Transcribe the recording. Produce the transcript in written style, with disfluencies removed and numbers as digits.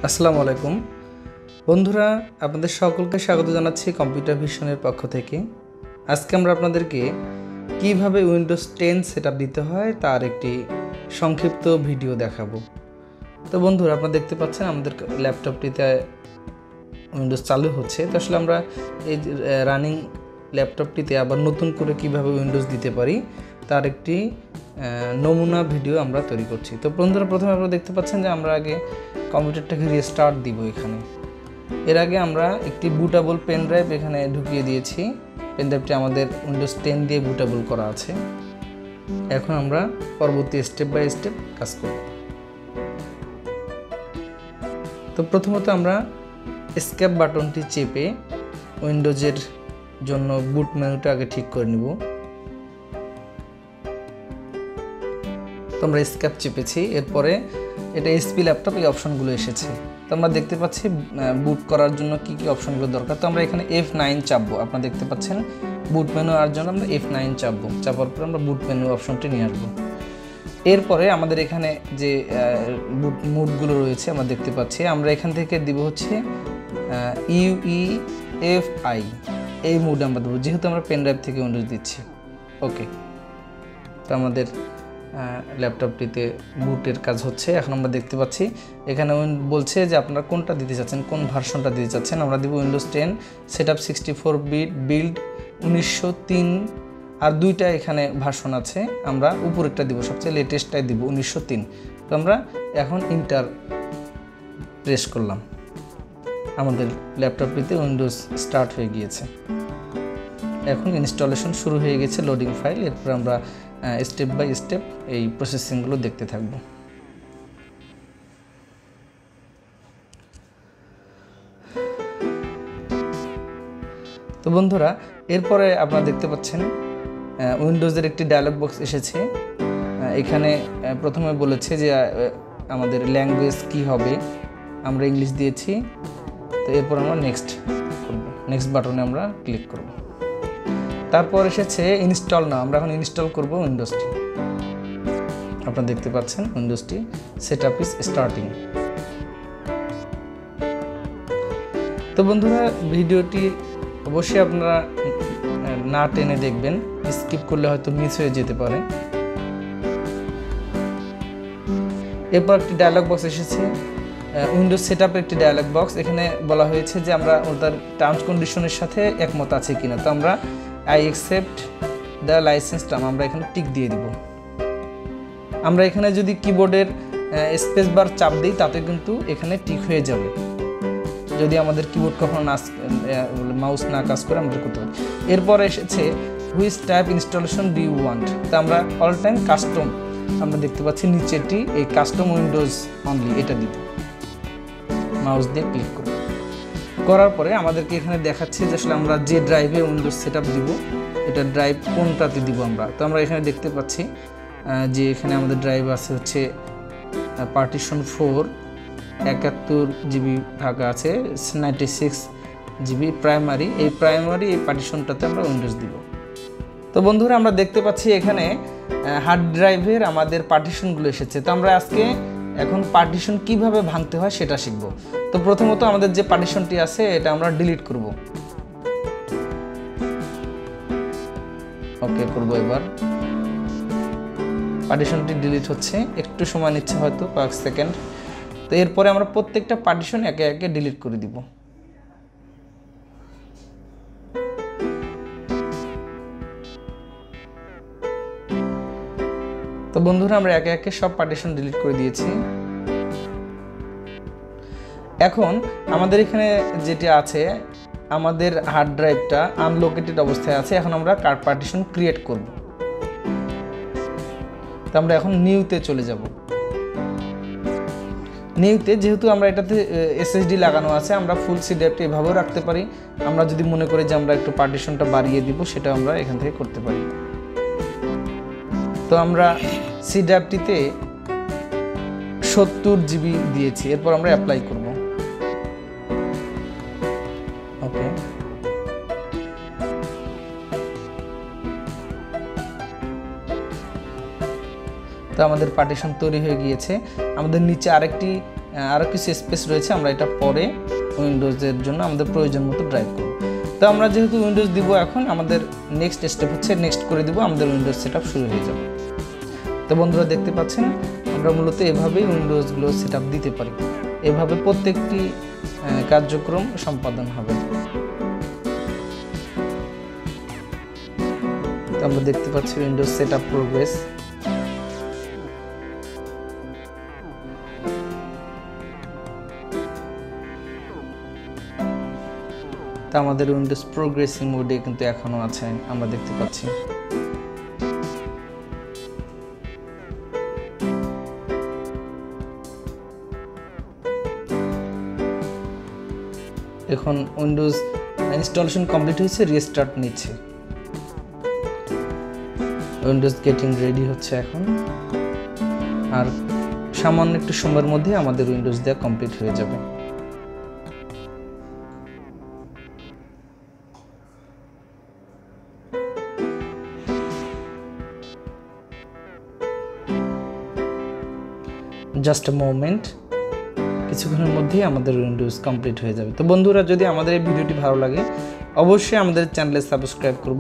আসসালামু আলাইকুম বন্ধুরা, আপনাদের সকলকে স্বাগত জানাচ্ছি কম্পিউটার ভিশনের পক্ষ থেকে। আজকে আমরা আপনাদেরকে কিভাবে উইন্ডোজ 10 সেটআপ দিতে হয় তার একটি সংক্ষিপ্ত ভিডিও দেখাবো। তো বন্ধুরা, আপনারা দেখতে পাচ্ছেন আমাদের ল্যাপটপটিতে উইন্ডোজ চালু হচ্ছে। তো আসলে আমরা এই রানিং ল্যাপটপটিতে আবার নতুন করে কিভাবে উইন্ডোজ দিতে পারি তার একটি নমুনা ভিডিও আমরা তৈরি করছি। তো বন্ধুরা, প্রথমে আপনারা দেখতে পাচ্ছেন যে আমরা আগে কম্পিউটারটাকে রিস্টার্ট দিব। এখানে এর আগে আমরা একটি বুটেবল পেন ড্রাইভ এখানে ঢুকিয়ে দিয়েছি। পেন ড্রাইভটি আমাদের উইন্ডোজ 10 দিয়ে বুটেবল করা আছে। এখন আমরা পরবর্তী স্টেপ বাই স্টেপ কাজ করব। তো প্রথমত আমরা এসকেপ বাটনটি চেপে উইন্ডোজের জন্য বুট মেনুটা আগে ঠিক করে নিব। তো আমরা এসকেপ চেপেছি, এরপরে এটা এসপি ল্যাপটপ এই অপশনগুলো এসেছে। তো আমরা দেখতে পাচ্ছি বুট করার জন্য কি কি অপশনগুলো দরকার। তো আমরা এখানে F9 চাপবো। আপনারা দেখতে পাচ্ছেন বুট মেনু আর জন্য আমরা F9 চাপবো। চাপার পর আমরা বুট মেনু অপশনটি নিয়ে আসবো। এরপরে আমাদের এখানে যে বুট মুডগুলো রয়েছে আমরা দেখতে পাচ্ছি। আমরা এখান থেকে দিব হচ্ছে UEFI, এই মুড আমরা দেবো, যেহেতু আমরা পেন ড্রাইভ থেকে উইন্ডোজ দিচ্ছি। ওকে, তো আমাদের ল্যাপটপটিতে বুটের কাজ হচ্ছে। এখন আমরা দেখতে পাচ্ছি এখানে বলছে যে আপনারা কোনটা দিতে চাচ্ছেন, কোন ভার্সনটা দিতে চাচ্ছেন। আমরা দিব উইন্ডোজ 10 সেটআপ 64 বিট বিল্ড 1903, আর দুইটা এখানে ভার্সন আছে। আমরা উপরেরটা দিব, সবচেয়ে লেটেস্টটাই দিব 1903। তো আমরা এখন ইন্টার প্রেস করলাম। আমাদের ল্যাপটপটিতে উইন্ডোজ স্টার্ট হয়ে গিয়েছে। এখন ইনস্টলেশন শুরু হয়ে গেছে, লোডিং ফাইল। এরপর আমরা স্টেপ বাই স্টেপ এই প্রসেসিংগুলো দেখতে থাকব। তো বন্ধুরা, এরপরে আপনারা দেখতে পাচ্ছেন উইন্ডোজের একটি ডায়লগ বক্স এসেছে। এখানে প্রথমে বলেছে যে আমাদের ল্যাঙ্গুয়েজ কি হবে। আমরা ইংলিশ দিয়েছি। তো এরপর আমরা নেক্সট করব, নেক্সট বাটনে আমরা ক্লিক করব। তারপর এসেছে ইনস্টল নাও। আমরা এখন ইনস্টল করব উইন্ডোজটি। আপনারা দেখতে পাচ্ছেন উইন্ডোজটি সেটআপ ইজ স্টার্টিং। তো বন্ধুরা, ভিডিওটি অবশ্যই আপনারা না টেনে দেখবেন, স্কিপ করলে হয়তো মিস হয়ে যেতে পারে। এরপর একটি ডায়লগ বক্স এসেছে, উইন্ডোজ সেটআপের একটি ডায়লগ বক্স। এখানে বলা হয়েছে যে আমরা ওটার টার্মস কন্ডিশনের সাথে একমত আছে কিনা। তো আমরা I accept the licence term, আমরা এখানে টিক দিয়ে দিব। আমরা এখানে যদি কিবোর্ডের স্পেস বার চাপ দিই তাতে কিন্তু এখানে টিক হয়ে যাবে। যদি আমাদের কিবোর্ড কখনো মাউস না কাজ করে আমরা করতে পারি। এরপর এসেছে which type installation do you want. তো আমরা অল টাইম কাস্টম, আমরা দেখতে পাচ্ছি নিচেটি এই কাস্টম উইন্ডোজ অনলি, এটা দিব। মাউস দিয়ে ক্লিক করব। করার পরে আমাদেরকে এখানে দেখাচ্ছে যে আসলে আমরা যে ড্রাইভে উইন্ডোজ সেটআপ দিব এটা ড্রাইভ কোনটাতে দিব আমরা। তো আমরা এখানে দেখতে পাচ্ছি যে এখানে আমাদের ড্রাইভ আছে হচ্ছে পার্টিশন 4, 71 জিবি ভাগ আছে, 96 জিবি প্রাইমারি। এই পার্টিশনটাতে আমরা উইন্ডোজ দিব। তো বন্ধুরা, আমরা দেখতে পাচ্ছি এখানে হার্ড ড্রাইভের আমাদের পার্টিশনগুলো এসেছে। তো আমরা আজকে এখন পার্টিশন কিভাবে ভাঙতে হয় সেটা শিখব। তো প্রথমত আমাদের যে পার্টিশনটি আছে এটা আমরা ডিলিট করব। ওকে করব। এবার পার্টিশনটি ডিলিট হচ্ছে, একটু সময় নিচ্ছে, হয়তো কয়েক সেকেন্ড। তো এরপরে আমরা প্রত্যেকটা পার্টিশন একে একে ডিলিট করে দিব। তো বন্ধুরা, আমরা একে একে সব পার্টিশন ডিলিট করে দিয়েছি। এখন আমাদের এখানে যেটা আছে, আমাদের হার্ড ড্রাইভটা আনলোকেটেড অবস্থায় আছে। এখন আমরা কার পার্টিশন ক্রিয়েট করব। তো আমরা এখন নিউতে চলে যাব। নিউতে যেহেতু আমরা এটাতে এসএসডি লাগানো আছে, আমরা ফুল সি ড্রাইভটা এভাবেও রাখতে পারি। আমরা যদি মনে করি যে আমরা একটু পার্টিশনটা বাড়িয়ে দিব, সেটা আমরা এখান থেকে করতে পারি। তো আমরা সি ড্রাইভটিতে 70 জিবি দিয়েছি। এরপর আমরা অ্যাপ্লাই করব। ওকে, তো আমাদের পার্টিশন তৈরি হয়ে গিয়েছে। আমাদের নিচে আরেকটি আরও কিছু স্পেস রয়েছে, আমরা এটা পরে উইন্ডোজের জন্য আমাদের প্রয়োজন মতো ড্রাইভ করব। তো আমরা যেহেতু উইন্ডোজ দিব, এখন আমাদের নেক্সট স্টেপ হচ্ছে নেক্সট করে দিব, আমাদের উইন্ডোজ সেটআপ শুরু হয়ে যাবে। তো বন্ধুরা দেখতে পাচ্ছেন আমরা মূলত এভাবেই উইন্ডোজগুলো সেটআপ দিতে পারি, এভাবে প্রত্যেকটি কার্যক্রম সম্পাদন হবে। তো আমরা দেখতে পাচ্ছি উইন্ডোজ সেটআপ প্রোগ্রেস। তো আমাদের উইন্ডোজ প্রোগ্রেসিং মোডে কিন্তু এখনো আছে, আমরা দেখতে পাচ্ছি। এখন উইন্ডোজ ইনস্টলেশন কমপ্লিট হয়েছে, রিস্টার্ট নিচ্ছে, উইন্ডোজ গেটিং রেডি হচ্ছে এখন। আর সামান্য একটু সময়ের মধ্যে আমাদের উইন্ডোজ দেওয়া কমপ্লিট হয়ে যাবে। জাস্ট আ মোমেন্ট, কিছুক্ষণের মধ্যেই আমাদের উইন্ডোজ কমপ্লিট হয়ে যাবে। তো বন্ধুরা, যদি আমাদের এই ভিডিওটি ভালো লাগে অবশ্যই আমাদের চ্যানেলে সাবস্ক্রাইব করুন।